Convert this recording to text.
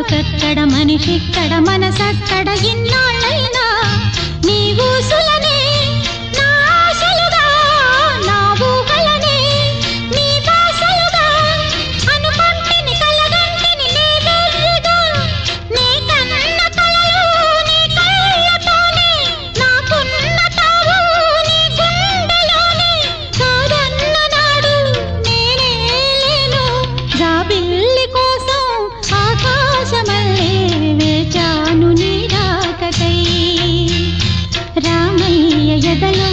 పలుకక్కడ మనిషిక్కడ మనసక్కడ ఇన్నాళ్ళైనా నీ ఊసులనే నా ఆశలుగా నా ఊహలనే నీ బాసలుగా అనుకుంటిని కలగంటిని నేవేగా నీ కన్న కలలు నీ కళ్ళతోనే నాకున్న తావు నీ గుండెలోనే కాదన్న నాడు నేనే లేను జాబిల్లి కోసం ఆకాశమల్లే వేచాను నీ రాకకై రామయ్య ఎదలో